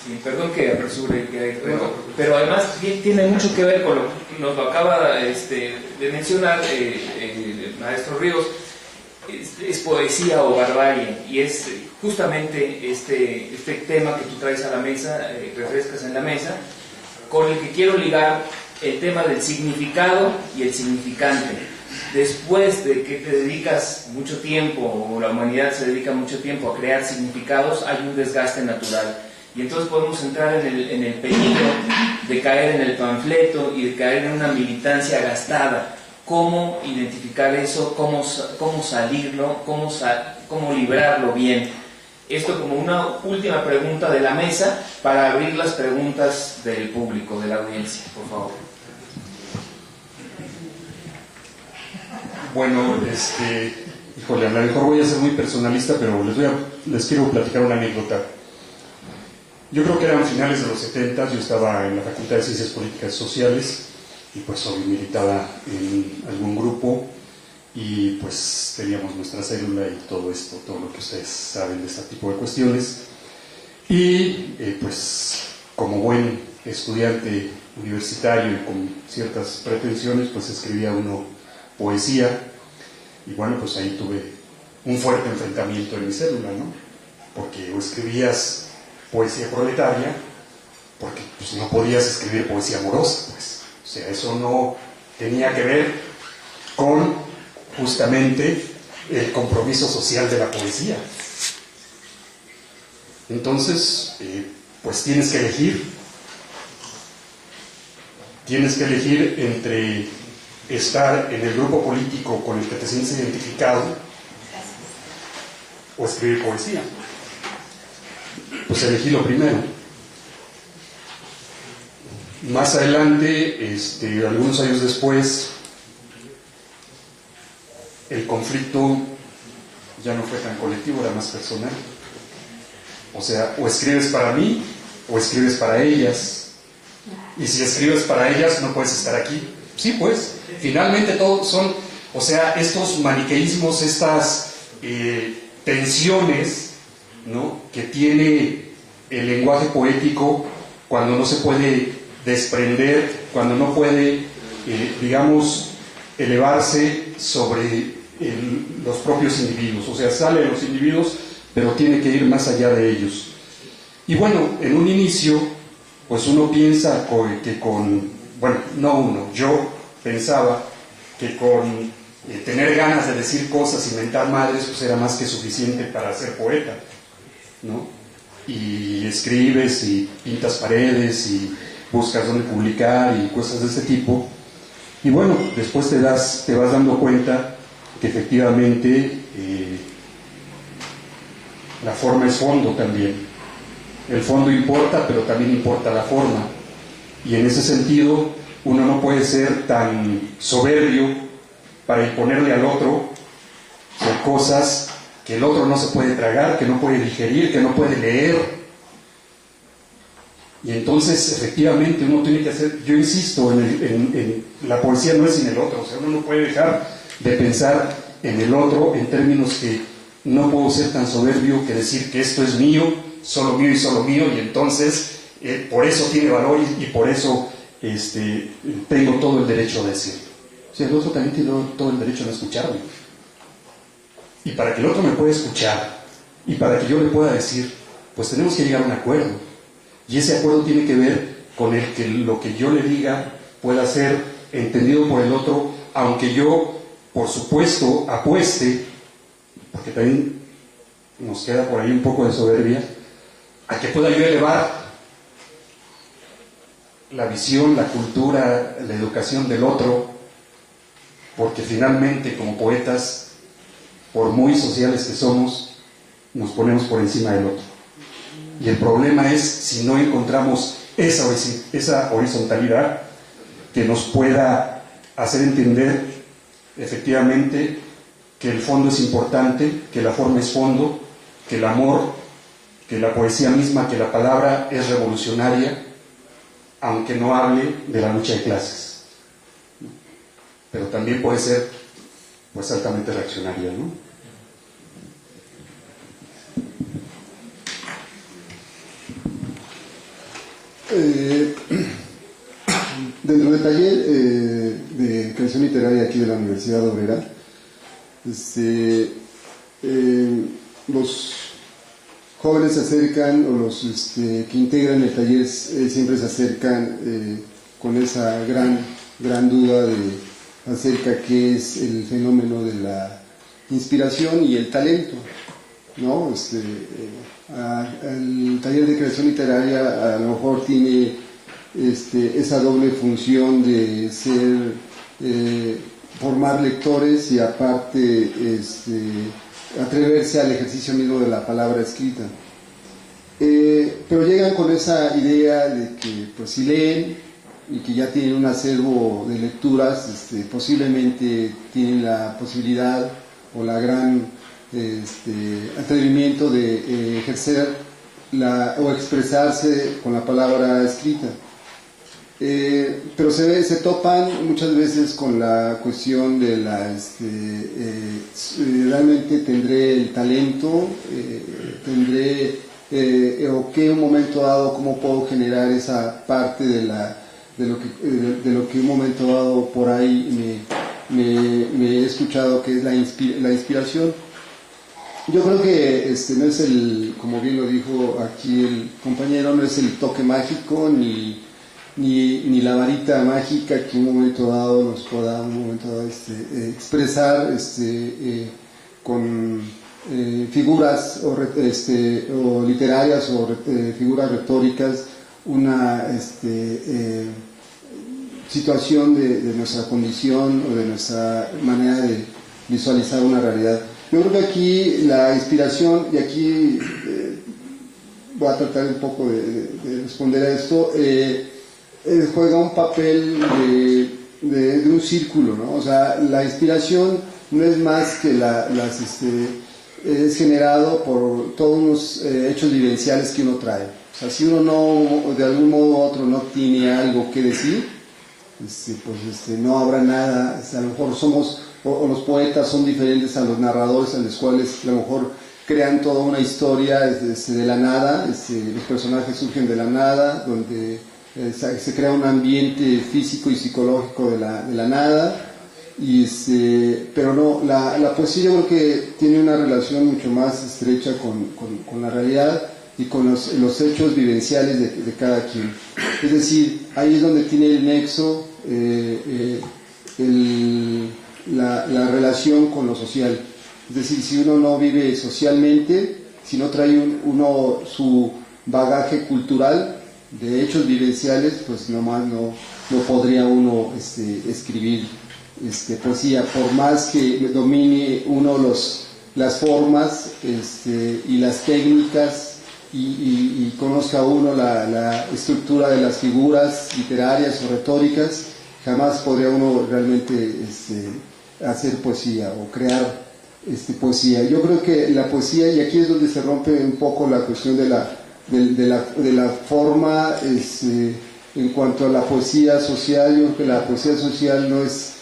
Sí, perdón que apresure, pero además tiene mucho que ver con lo que nos lo acaba de mencionar el maestro Ríos. Es poesía o barbarie, y es justamente este tema que tú traes a la mesa, refrescas en la mesa, con el que quiero ligar el tema del significado y el significante. Después de que te dedicas mucho tiempo, o la humanidad se dedica mucho tiempo a crear significados, hay un desgaste natural. Y entonces podemos entrar en el peligro de caer en el panfleto y de caer en una militancia gastada. ¿Cómo identificar eso? ¿Cómo salirlo? ¿Cómo librarlo bien? Esto como una última pregunta de la mesa para abrir las preguntas del público, de la audiencia, por favor. Bueno, híjole, a lo mejor voy a ser muy personalista, pero les quiero platicar una anécdota. Yo creo que eran finales de los 70, yo estaba en la Facultad de Ciencias Políticas y Sociales, y pues hoy militaba en algún grupo, y pues teníamos nuestra célula y todo esto, todo lo que ustedes saben de este tipo de cuestiones. Y pues como buen estudiante universitario y con ciertas pretensiones, pues escribía uno poesía, y bueno, pues ahí tuve un fuerte enfrentamiento en mi célula, ¿no? Porque o escribías poesía proletaria, porque pues no podías escribir poesía amorosa, pues. O sea, eso no tenía que ver con justamente el compromiso social de la poesía. Entonces, pues tienes que elegir entre estar en el grupo político con el que te sientes identificado o escribir poesía. Pues elegí lo primero. Más adelante, algunos años después, el conflicto ya no fue tan colectivo, era más personal. O sea, o escribes para mí o escribes para ellas. Y si escribes para ellas, no puedes estar aquí. Sí, pues, finalmente todos son, o sea, estos maniqueísmos, estas tensiones, ¿no?, que tiene el lenguaje poético cuando no se puede desprender, cuando no puede, digamos, elevarse sobre los propios individuos. O sea, sale de los individuos, pero tiene que ir más allá de ellos. Y bueno, en un inicio, pues uno piensa yo pensaba que con tener ganas de decir cosas, inventar madres, pues era más que suficiente para ser poeta, ¿no? Y escribes y pintas paredes y buscas dónde publicar y cosas de ese tipo. Y bueno, después te vas dando cuenta que efectivamente la forma es fondo también. El fondo importa, pero también importa la forma. Y en ese sentido, uno no puede ser tan soberbio para imponerle al otro cosas que el otro no se puede tragar, que no puede digerir, que no puede leer. Y entonces, efectivamente, uno tiene que hacer, yo insisto, en la poesía no es sin el otro. O sea, uno no puede dejar de pensar en el otro en términos que no puedo ser tan soberbio que decir que esto es mío, solo mío y solo mío, y entonces por eso tiene valor y por eso tengo todo el derecho a decirlo. O sea, el otro también tiene todo el derecho a escucharme. Y para que el otro me pueda escuchar y para que yo le pueda decir, pues tenemos que llegar a un acuerdo. Y ese acuerdo tiene que ver con el que lo que yo le diga pueda ser entendido por el otro, aunque yo, por supuesto, apueste, porque también nos queda por ahí un poco de soberbia, a que pueda yo elevar la visión, la cultura, la educación del otro, porque finalmente, como poetas, por muy sociales que somos, nos ponemos por encima del otro. Y el problema es si no encontramos esa horizontalidad que nos pueda hacer entender efectivamente que el fondo es importante, que la forma es fondo, que el amor, que la poesía misma, que la palabra es revolucionaria, aunque no hable de la lucha de clases. Pero también puede ser, pues, altamente reaccionaria, ¿no? Dentro del taller de creación literaria aquí de la Universidad Obrera, los jóvenes se acercan, o los que integran el taller siempre se acercan con esa gran duda acerca qué es el fenómeno de la inspiración y el talento, ¿no? El taller de creación literaria a lo mejor tiene esa doble función de formar lectores y aparte atreverse al ejercicio mismo de la palabra escrita. Pero llegan con esa idea de que pues si leen y que ya tienen un acervo de lecturas, posiblemente tienen la posibilidad o la gran atrevimiento de ejercer o expresarse con la palabra escrita. Pero se topan muchas veces con la cuestión de realmente tendré el talento, o que en un momento dado cómo puedo generar esa parte de lo que en un momento dado por ahí me he escuchado que es la inspiración. Yo creo que no es como bien lo dijo aquí el compañero, no es el toque mágico ni la varita mágica que en un momento dado nos pueda expresar con figuras o literarias o figuras retóricas una situación de nuestra condición o de nuestra manera de visualizar una realidad. Yo creo que aquí la inspiración, y aquí voy a tratar un poco de responder a esto, juega un papel de un círculo, ¿no? O sea, la inspiración no es más que es generado por todos unos hechos vivenciales que uno trae. O sea, si uno no, de algún modo u otro, no tiene algo que decir, no habrá nada. A lo mejor o los poetas son diferentes a los narradores, a los cuales a lo mejor crean toda una historia de la nada, los personajes surgen de la nada, donde se crea un ambiente físico y psicológico de la nada, pero no, la poesía yo creo que tiene una relación mucho más estrecha con la realidad y con los hechos vivenciales de cada quien. Es decir, ahí es donde tiene el nexo la relación con lo social. Es decir, si uno no vive socialmente, si no trae uno su bagaje cultural de hechos vivenciales, pues nomás no podría uno escribir poesía, por más que domine uno las formas y las técnicas y conozca uno la estructura de las figuras literarias o retóricas, jamás podría uno realmente hacer poesía o crear poesía. Yo creo que la poesía, y aquí es donde se rompe un poco la cuestión de la forma en cuanto a la poesía social. Yo creo que la poesía social no es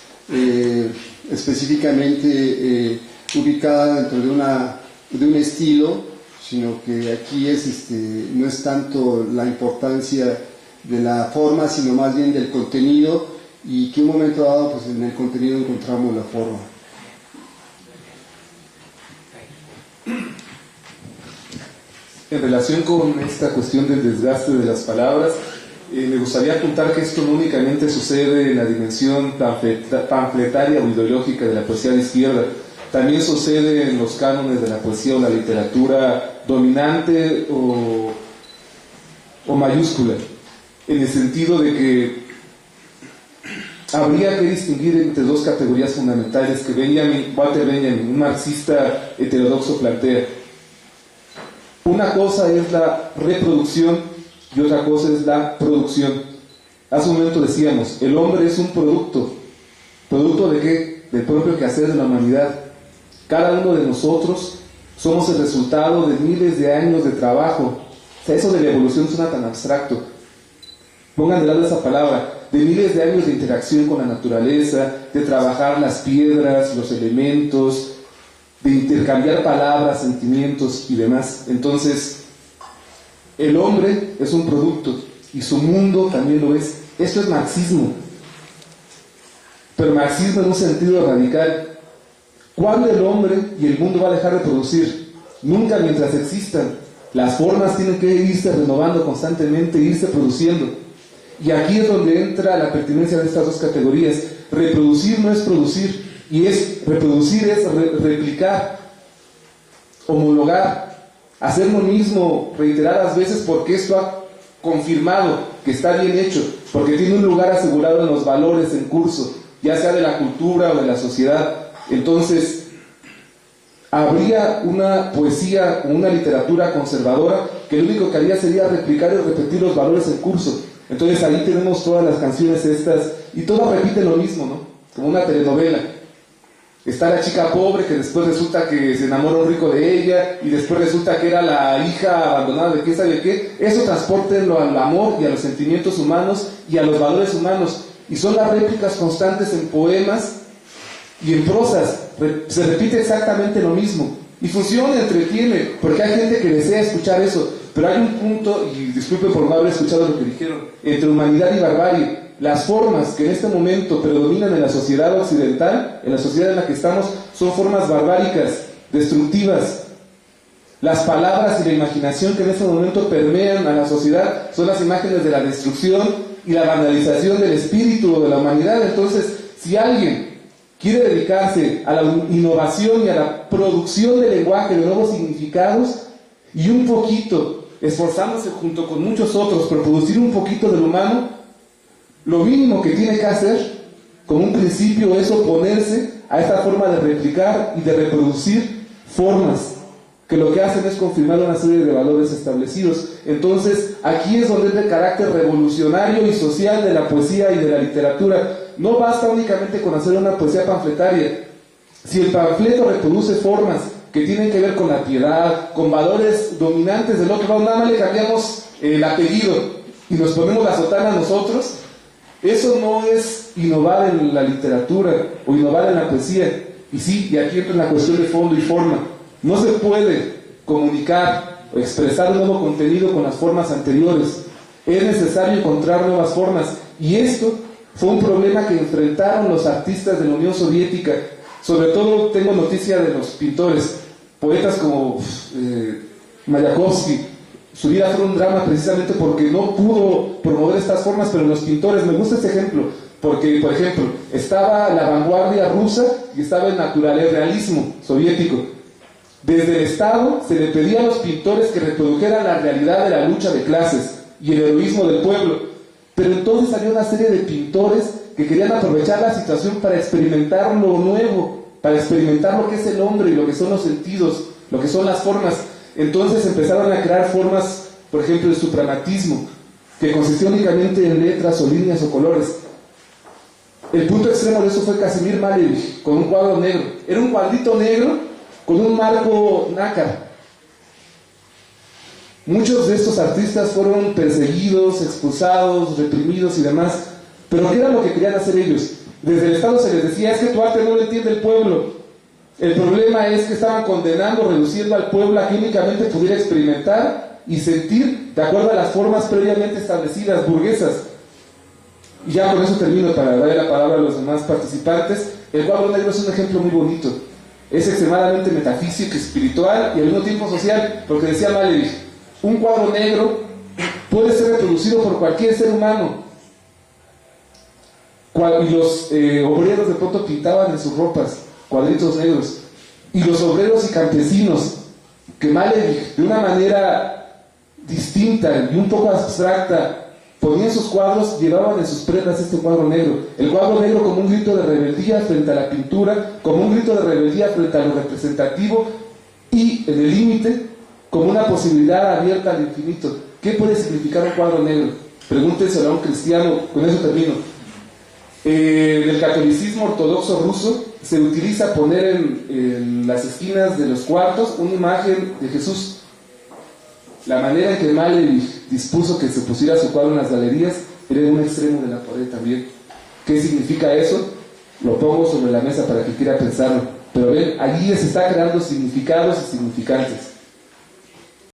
específicamente ubicada dentro de un estilo, sino que aquí no es tanto la importancia de la forma, sino más bien del contenido, y que en un momento dado pues en el contenido encontramos la forma. En relación con esta cuestión del desgaste de las palabras, me gustaría apuntar que esto no únicamente sucede en la dimensión panfletaria o ideológica de la poesía de izquierda, también sucede en los cánones de la poesía o la literatura dominante o mayúscula, en el sentido de que habría que distinguir entre dos categorías fundamentales que Walter Benjamin, un marxista heterodoxo, plantea. Una cosa es la reproducción y otra cosa es la producción. Hace un momento decíamos, el hombre es un producto. ¿Producto de qué? Del propio quehacer de la humanidad. Cada uno de nosotros somos el resultado de miles de años de trabajo. O sea, eso de la evolución suena tan abstracto. Pongan de lado esa palabra, de miles de años de interacción con la naturaleza, de trabajar las piedras, los elementos, de intercambiar palabras, sentimientos y demás. Entonces, el hombre es un producto y su mundo también lo es. Esto es marxismo, pero marxismo en un sentido radical. ¿Cuándo el hombre y el mundo va a dejar de producir? Nunca, mientras existan. Las formas tienen que irse renovando constantemente, irse produciendo. Y aquí es donde entra la pertinencia de estas dos categorías. Reproducir no es producir, y reproducir es replicar, homologar, hacer lo mismo reiteradas veces, porque esto ha confirmado que está bien hecho, porque tiene un lugar asegurado en los valores en curso, ya sea de la cultura o de la sociedad. Entonces, habría una poesía o una literatura conservadora que lo único que haría sería replicar y repetir los valores en curso. Entonces ahí tenemos todas las canciones estas, y todas repiten lo mismo, ¿no? Como una telenovela. Está la chica pobre que después resulta que se enamora un rico de ella, y después resulta que era la hija abandonada de quién sabe qué. Eso transpórtenlo al amor y a los sentimientos humanos y a los valores humanos. Y son las réplicas constantes en poemas y en prosas. Se repite exactamente lo mismo. Y funciona, entretiene, porque hay gente que desea escuchar eso. Pero hay un punto, y disculpen por no haber escuchado lo que dijeron, entre humanidad y barbarie. Las formas que en este momento predominan en la sociedad occidental, en la sociedad en la que estamos, son formas barbáricas, destructivas. Las palabras y la imaginación que en este momento permean a la sociedad son las imágenes de la destrucción y la vandalización del espíritu o de la humanidad. Entonces, si alguien quiere dedicarse a la innovación y a la producción de lenguaje, de nuevos significados, y un poquito, esforzándose junto con muchos otros por producir un poquito del humano, lo mínimo que tiene que hacer, como un principio, es oponerse a esta forma de replicar y de reproducir formas que lo que hacen es confirmar una serie de valores establecidos. Entonces, aquí es donde es el carácter revolucionario y social de la poesía y de la literatura. No basta únicamente con hacer una poesía panfletaria. Si el panfleto reproduce formas que tienen que ver con la piedad, con valores dominantes del otro lado, nada más le cambiamos el apellido y nos ponemos la sotana nosotros, eso no es innovar en la literatura o innovar en la poesía. Y sí, y aquí entra la cuestión de fondo y forma. No se puede comunicar o expresar un nuevo contenido con las formas anteriores. Es necesario encontrar nuevas formas. Y esto fue un problema que enfrentaron los artistas de la Unión Soviética. Sobre todo tengo noticia de los pintores, poetas como Mayakovsky. Su vida fue un drama precisamente porque no pudo promover estas formas, pero los pintores, me gusta este ejemplo, porque, por ejemplo, estaba la vanguardia rusa y estaba el naturalismo soviético. Desde el Estado se le pedía a los pintores que reprodujeran la realidad de la lucha de clases y el heroísmo del pueblo, pero entonces había una serie de pintores que querían aprovechar la situación para experimentar lo nuevo, para experimentar lo que es el hombre y lo que son los sentidos, lo que son las formas. Entonces empezaron a crear formas, por ejemplo, el suprematismo, que consistía únicamente en letras o líneas o colores. El punto extremo de eso fue Casimir Malevich, con un cuadro negro. Era un cuadrito negro con un marco nácar. Muchos de estos artistas fueron perseguidos, expulsados, reprimidos y demás. Pero ¿qué era lo que querían hacer ellos? Desde el Estado se les decía, es que tu arte no lo entiende el pueblo. El problema es que estaban condenando, reduciendo al pueblo a que únicamente pudiera experimentar y sentir de acuerdo a las formas previamente establecidas, burguesas. Y ya con eso termino para darle la palabra a los demás participantes. El cuadro negro es un ejemplo muy bonito. Es extremadamente metafísico, espiritual y al mismo tiempo social, porque decía Malevich, un cuadro negro puede ser reproducido por cualquier ser humano. Y los obreros de pronto pintaban en sus ropas cuadritos negros, y los obreros y campesinos que Malevich de una manera distinta y un poco abstracta ponían sus cuadros, llevaban en sus prendas este cuadro negro. El cuadro negro como un grito de rebeldía frente a la pintura, como un grito de rebeldía frente a lo representativo, y en el límite como una posibilidad abierta al infinito. ¿Qué puede significar un cuadro negro? Pregúntenselo a un cristiano, con eso termino. En el catolicismo ortodoxo ruso se utiliza poner en las esquinas de los cuartos una imagen de Jesús. La manera en que Malevich dispuso que se pusiera su cuadro en las galerías era en un extremo de la pared también. ¿Qué significa eso? Lo pongo sobre la mesa para que quiera pensarlo. Pero ven, allí se está creando significados y significantes.